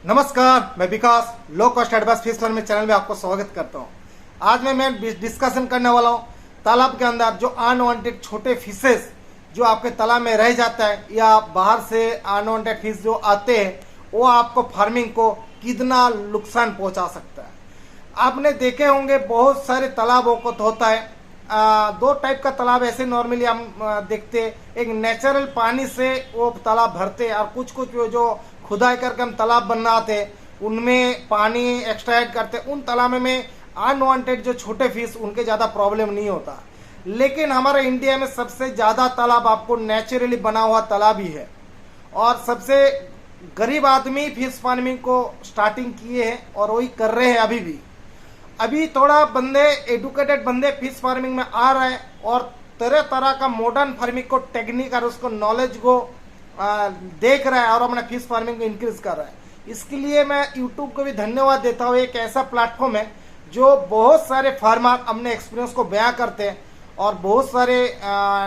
नमस्कार, मैं Vikas low cost advance fish farming channel में आपको स्वागत करता हूं। आज मैं डिस्कशन करने वाला हूं तालाब के अंदर जो अनवांटेड छोटे फिशेस जो आपके तालाब में रह जाता है या बाहर से अनवांटेड फिश जो आते हैं वो आपको फार्मिंग को कितना नुकसान पहुंचा सकता है। आपने देखे होंगे बहुत सारे तालाबों को तो होता है दो टाइप का तालाब ऐसे नॉर्मली हम देखते हैं। एक नेचुरल पानी से वो तालाब भरते हैं और कुछ कुछ जो खुदाई करके हम तालाब बनाते उनमें पानी एक्सट्रैक्ट करते। उन तालाब में अनवांटेड जो छोटे फिश उनके ज़्यादा प्रॉब्लम नहीं होता। लेकिन हमारे इंडिया में सबसे ज़्यादा तालाब आपको नेचुरली बना हुआ तालाब ही है और सबसे गरीब आदमी फिश फार्मिंग को स्टार्टिंग किए हैं और वही कर रहे हैं अभी भी। अभी थोड़ा बंदे एडुकेटेड बंदे फिश फार्मिंग में आ रहे हैं और तरह तरह का मॉडर्न फार्मिंग को टेक्निक और उसको नॉलेज को देख रहा है और अपना फिश फार्मिंग को इंक्रीज कर रहा है। इसके लिए मैं यूट्यूब को भी धन्यवाद देता हूँ। एक ऐसा प्लेटफॉर्म है जो बहुत सारे फार्मर अपने एक्सपीरियंस को बयां करते हैं और बहुत सारे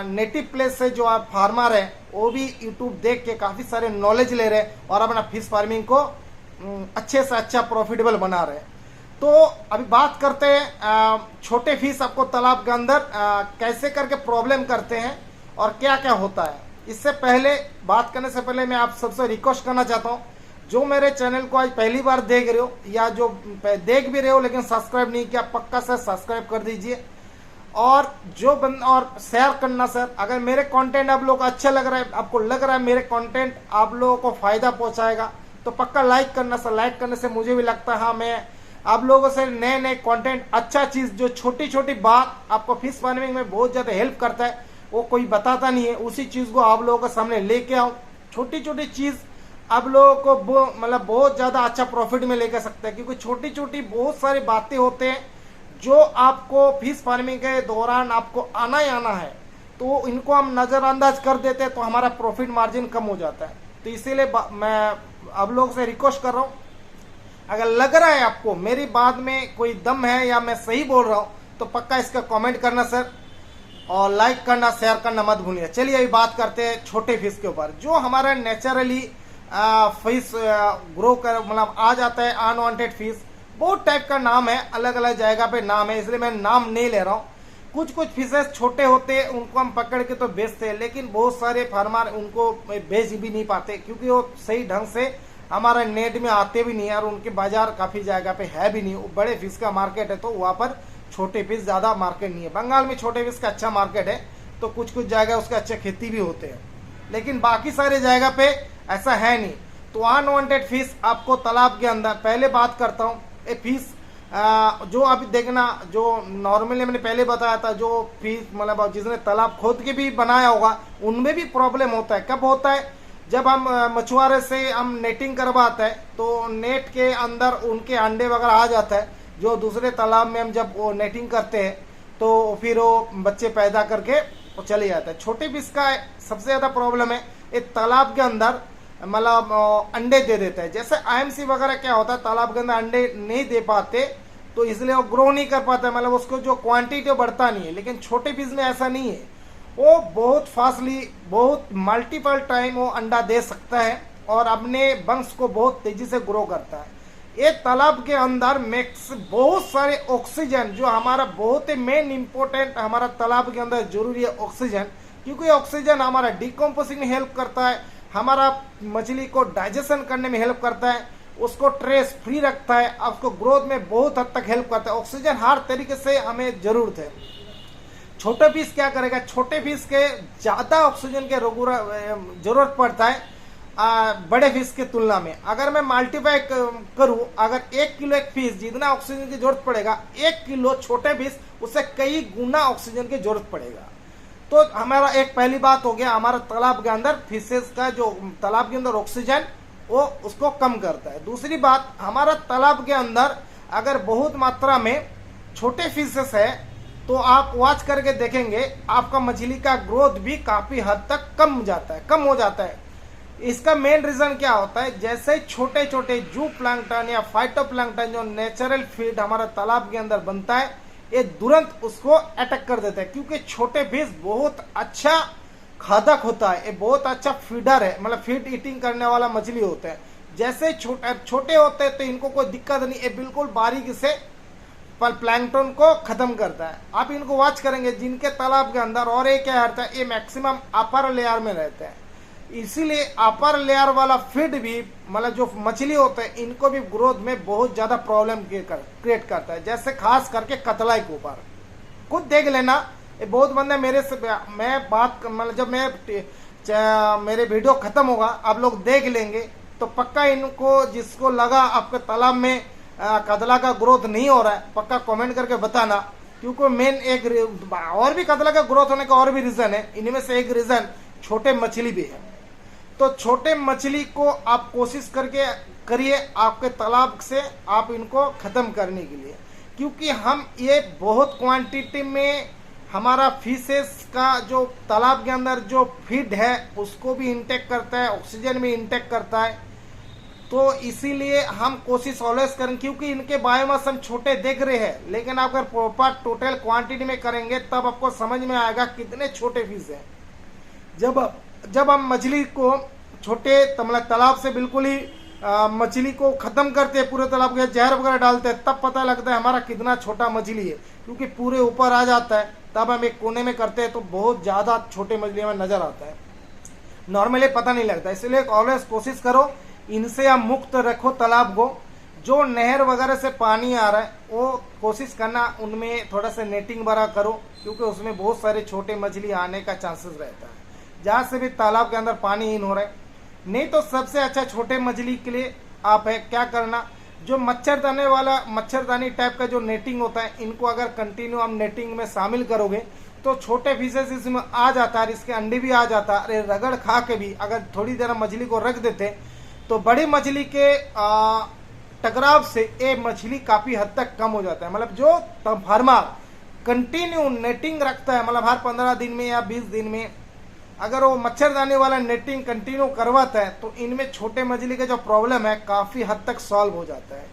नेटिव प्लेस से जो आप फार्मर हैं वो भी यूट्यूब देख के काफ़ी सारे नॉलेज ले रहे हैं और अपना फिश फार्मिंग को अच्छे से अच्छा प्रॉफिटेबल बना रहे हैं। तो अभी बात करते हैं छोटे फिश आपको तालाब के अंदर कैसे करके प्रॉब्लम करते हैं और क्या क्या होता है। इससे पहले बात करने से पहले मैं आप सबसे रिक्वेस्ट करना चाहता हूँ जो मेरे चैनल को आज पहली बार देख रहे हो या जो देख भी रहे हो लेकिन सब्सक्राइब नहीं किया, पक्का से सब्सक्राइब कर दीजिए और और शेयर करना सर। अगर मेरे कंटेंट आप लोगों को अच्छा लग रहा है, आपको लग रहा है मेरे कंटेंट आप लोगों को फायदा पहुंचाएगा तो पक्का लाइक करना सर। लाइक करने से मुझे भी लगता है हाँ मैं आप लोगों से नए नए कंटेंट अच्छा चीज़ जो छोटी छोटी बात आपको फिश फार्मिंग में बहुत ज़्यादा हेल्प करता है वो कोई बताता नहीं है, उसी चीज़ को आप लोगों के सामने लेके आऊँ। छोटी छोटी चीज़ आप लोगों को मतलब बहुत ज़्यादा अच्छा प्रॉफिट में लेकर सकते हैं क्योंकि छोटी छोटी बहुत सारी बातें होते हैं जो आपको फिश फार्मिंग के दौरान आपको आना ही आना है तो इनको हम नज़रअंदाज कर देते हैं तो हमारा प्रॉफिट मार्जिन कम हो जाता है। तो इसीलिए मैं आप लोगों से रिक्वेस्ट कर रहा हूँ अगर लग रहा है आपको मेरी बात में कोई दम है या मैं सही बोल रहा हूँ तो पक्का इसका कमेंट करना सर और लाइक करना शेयर करना मत भूलिए। चलिए अभी बात करते हैं छोटे फिश के ऊपर जो हमारा नेचुरली फिश ग्रो कर मतलब आ जाता है अनवांटेड फिश। बहुत टाइप का नाम है, अलग अलग जगह पे नाम है, इसलिए मैं नाम नहीं ले रहा हूँ। कुछ कुछ फिशेस छोटे होते हैं उनको हम पकड़ के तो बेचते हैं लेकिन बहुत सारे फार्मर उनको बेच भी नहीं पाते क्योंकि वो सही ढंग से हमारा नेट में आते भी नहीं है और उनके बाजार काफ़ी जगह पे है भी नहीं। वो बड़े फिश का मार्केट है तो वहाँ पर छोटे फिश ज़्यादा मार्केट नहीं है। बंगाल में छोटे फिश का अच्छा मार्केट है तो कुछ कुछ जगह उसके अच्छे खेती भी होते हैं लेकिन बाकी सारे जगह पे ऐसा है नहीं। तो अनवांटेड फिश आपको तालाब के अंदर पहले बात करता हूँ ये फिश जो अभी देखना जो नॉर्मली मैंने पहले बताया था जो फिश मतलब जिसने तालाब खोद के भी बनाया होगा उनमें भी प्रॉब्लम होता है। कब होता है जब हम मछुआरे से हम नेटिंग करवाते हैं तो नेट के अंदर उनके अंडे वगैरह आ जाता है जो दूसरे तालाब में हम जब वो नेटिंग करते हैं तो फिर वो बच्चे पैदा करके वो चले जाता है। छोटे फिश का सबसे ज़्यादा प्रॉब्लम है एक तालाब के अंदर मतलब अंडे दे देता है। जैसे आईएमसी वगैरह क्या होता है तालाब के अंदर अंडे नहीं दे पाते तो इसलिए वो ग्रो नहीं कर पाता मतलब उसको जो क्वांटिटी बढ़ता नहीं है। लेकिन छोटे फिश में ऐसा नहीं है, वो बहुत फास्टली बहुत मल्टीपल टाइम वो अंडा दे सकता है और अपने वंश को बहुत तेजी से ग्रो करता है। ये तालाब के अंदर मैक्स बहुत सारे ऑक्सीजन जो हमारा बहुत ही मेन इंपॉर्टेंट हमारा तालाब के अंदर जरूरी है ऑक्सीजन क्योंकि ऑक्सीजन हमारा डिकम्पोजिंग में हेल्प करता है, हमारा मछली को डाइजेशन करने में हेल्प करता है, उसको स्ट्रेस फ्री रखता है, उसको ग्रोथ में बहुत हद तक हेल्प करता है। ऑक्सीजन हर तरीके से हमें जरूरत है। छोटे फिश क्या करेगा, छोटे फिश के ज़्यादा ऑक्सीजन के जरूरत पड़ता है बड़े फिश के तुलना में। अगर मैं मल्टीप्लाई करूं अगर 1 किलो एक फिश जितना ऑक्सीजन की जरूरत पड़ेगा 1 किलो छोटे फिश उससे कई गुना ऑक्सीजन की जरूरत पड़ेगा। तो हमारा एक पहली बात हो गया हमारा तालाब के अंदर फिशेस का जो तालाब के अंदर ऑक्सीजन वो उसको कम करता है। दूसरी बात हमारा तालाब के अंदर अगर बहुत मात्रा में छोटे फिशेस है तो आप वॉच करके देखेंगे आपका मछली का ग्रोथ भी काफ़ी हद तक कम हो जाता है। इसका मेन रीज़न क्या होता है जैसे छोटे छोटे जू प्लैंकटन या फाइटोप्लैंकटन जो नेचुरल फीड हमारा तालाब के अंदर बनता है ये तुरंत उसको अटैक कर देता है क्योंकि छोटे फिश बहुत अच्छा खादक होता है, ये बहुत अच्छा फीडर है मतलब फीड ईटिंग करने वाला मछली होता है। जैसे छोटे होते हैं तो इनको कोई दिक्कत नहीं, ये बिल्कुल बारीकी से प्लैंकटन को खत्म करता है। आप इनको वॉच करेंगे जिनके तालाब के अंदर, और ये क्या करता है, ये मैक्सिमम अपर लेयर में रहते हैं, इसीलिए अपर लेयर वाला फीड भी मतलब जो मछली होते हैं इनको भी ग्रोथ में बहुत ज्यादा प्रॉब्लम क्रिएट करता है, जैसे खास करके कतलाई के ऊपर। खुद देख लेना, ये बहुत बंदे मेरे से मैं बात मतलब जब मेरे वीडियो खत्म होगा आप लोग देख लेंगे तो पक्का इनको जिसको लगा आपके तालाब में कतला का ग्रोथ नहीं हो रहा है पक्का कमेंट करके बताना, क्योंकि मेन एक और भी कतला का ग्रोथ होने का और भी रीजन है, इनमें से एक रीजन छोटे मछली भी है। तो छोटे मछली को आप कोशिश करके करिए आपके तालाब से आप इनको खत्म करने के लिए, क्योंकि हम ये बहुत क्वांटिटी में हमारा फिशेस का जो तालाब के अंदर जो फीड है उसको भी इंटेक करता है, ऑक्सीजन भी इंटेक करता है। तो इसीलिए हम कोशिश ऑलवेज करें, क्योंकि इनके बायोमास हम छोटे देख रहे हैं, लेकिन अगर प्रॉपर टोटल क्वांटिटी में करेंगे तब आपको समझ में आएगा कितने छोटे फिश हैं। जब हम मछली को छोटे तालाब से बिल्कुल ही मछली को खत्म करते हैं, पूरे तालाब के जहर वगैरह डालते हैं, तब पता लगता है हमारा कितना छोटा मछली है, क्योंकि पूरे ऊपर आ जाता है। तब हम एक कोने में करते हैं तो बहुत ज्यादा छोटे मछली हमें नजर आता है, नॉर्मली पता नहीं लगता। इसलिए ऑलवेज कोशिश करो इनसे आप मुक्त रखो तालाब को। जो नहर वगैरह से पानी आ रहा है वो कोशिश करना उनमें थोड़ा सा नेटिंग बड़ा करो, क्योंकि उसमें बहुत सारे छोटे मछली आने का चांसेस रहता है जहाँ से भी तालाब के अंदर पानी इन हो रहा है। नहीं तो सबसे अच्छा छोटे मछली के लिए आप है क्या करना, जो मच्छरदानी टाइप का जो नेटिंग होता है इनको अगर कंटिन्यू आप नेटिंग में शामिल करोगे तो छोटे फिशेस इसमें आ जाता है, इसके अंडे भी आ जाता है। अरे रगड़ खा के भी अगर थोड़ी देर मछली को रख देते तो बड़ी मछली के टकराव से ये मछली काफी हद तक कम हो जाता है। मतलब जो फार्मर कंटिन्यू नेटिंग रखता है, मतलब हर 15 दिन में या 20 दिन में अगर वो मच्छरदानी वाला नेटिंग कंटिन्यू करवाता है तो इनमें छोटे मछली का जो प्रॉब्लम है काफी हद तक सॉल्व हो जाता है।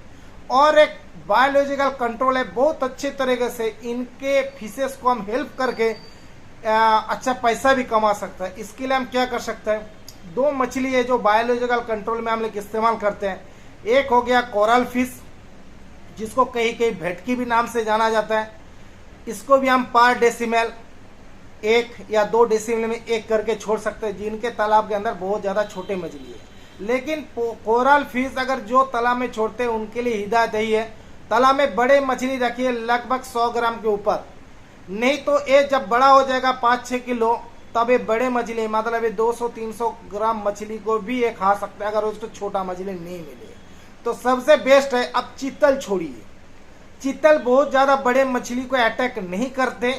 और एक बायोलॉजिकल कंट्रोल है, बहुत अच्छे तरीके से इनके फिशेस को हम हेल्प करके अच्छा पैसा भी कमा सकता है। इसके लिए हम क्या कर सकते हैं, 2 मछली है जो बायोलॉजिकल कंट्रोल में हम लोग इस्तेमाल करते हैं। एक हो गया कोरल फिश, जिसको कहीं कहीं भेटकी भी नाम से जाना जाता है। इसको भी हम पर डेसिमल 1 या 2 डेसिमल में एक करके छोड़ सकते हैं, जिनके तालाब के अंदर बहुत ज्यादा छोटे मछली है। लेकिन कोरल फिश अगर जो तालाब में छोड़ते हैं उनके लिए हिदायत यही है, तालाब में बड़े मछली रखिए लगभग 100 ग्राम के ऊपर, नहीं तो ये जब बड़ा हो जाएगा 5-6 किलो तब ये बड़े मछली मतलब ये 200-300 ग्राम मछली को भी ये खा सकते हैं अगर उसको छोटा मछली नहीं मिले। तो सबसे बेस्ट है अब चीतल छोड़िए। चीतल बहुत ज्यादा बड़े मछली को अटैक नहीं करते,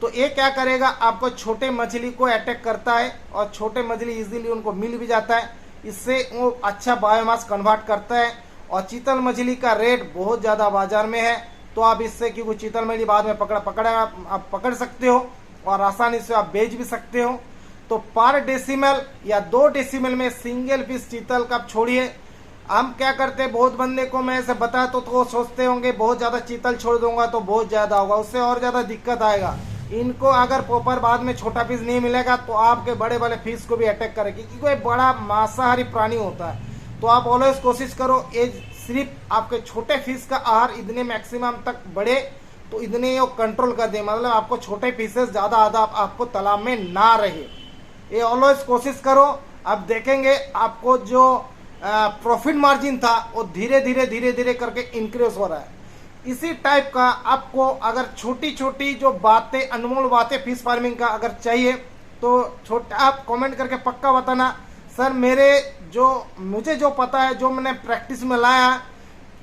तो ये क्या करेगा आपको छोटे मछली को अटैक करता है और छोटे मछली इजीली उनको मिल भी जाता है। इससे वो अच्छा बायोमास कन्वर्ट करता है। और चीतल मछली का रेट बहुत ज्यादा बाजार में है, तो आप इससे क्योंकि चीतल मछली बाद में आप पकड़ सकते हो और आसानी से आप बेच भी सकते हो। तो पर डेसिमल या 2 डेसिमल में सिंगल पीस चीतल का छोड़िए। हम क्या करते हैं, बहुत बंदे को मैं ऐसे बताया तो वो सोचते होंगे बहुत ज्यादा चीतल छोड़ दूंगा तो बहुत ज्यादा होगा, उससे और ज्यादा दिक्कत आएगा। इनको अगर प्रॉपर बाद में छोटा पीस नहीं मिलेगा तो आपके बड़े बड़े फिश को भी अटैक करेगी, क्योंकि कोई बड़ा मांसाहारी प्राणी होता है। तो आप ऑलवेज कोशिश करो ये सिर्फ आपके छोटे फिश का आहार इतने मैक्सिमम तक बढ़े तो इतने वो कंट्रोल कर दे, मतलब आपको छोटे पीसेस ज्यादा आपको तालाब में ना रहे। ये ऑलवेज कोशिश करो। अब देखेंगे आपको जो प्रॉफिट मार्जिन था वो धीरे धीरे करके इंक्रीज हो रहा है। इसी टाइप का आपको अगर छोटी छोटी जो बातें, अनमोल बातें फिश फार्मिंग का अगर चाहिए तो छोटा आप कमेंट करके पक्का बताना। सर मुझे जो पता है, जो मैंने प्रैक्टिस में लाया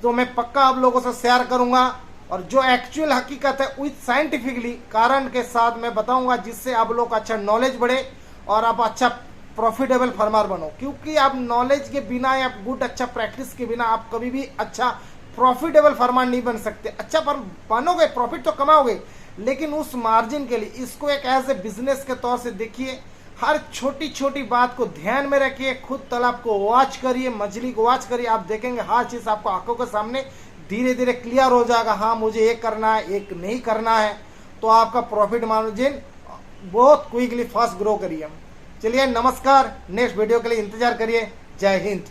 तो मैं पक्का आप लोगों से शेयर करूंगा, और जो एक्चुअल हकीकत है विथ साइंटिफिकली कारण के साथ मैं बताऊंगा, जिससे आप लोग का अच्छा नॉलेज बढ़े और आप अच्छा प्रॉफिटेबल फार्मर बनो। क्योंकि आप नॉलेज के बिना या गुड अच्छा प्रैक्टिस के बिना आप कभी भी अच्छा प्रॉफिटेबल फार्मर नहीं बन सकते। अच्छा बनोगे, प्रॉफिट तो कमाओगे, लेकिन उस मार्जिन के लिए इसको एक एज ए बिजनेस के तौर से देखिए। हर छोटी छोटी बात को ध्यान में रखिए, खुद तालाब को वॉच करिए, मछली को वॉच करिए, आप देखेंगे हर चीज आपको आंखों के सामने धीरे धीरे क्लियर हो जाएगा। हाँ मुझे एक करना है, एक नहीं करना है, तो आपका प्रॉफिट मार्जिन बहुत क्विकली फास्ट ग्रो करिए। चलिए नमस्कार, नेक्स्ट वीडियो के लिए इंतजार करिए। जय हिंद।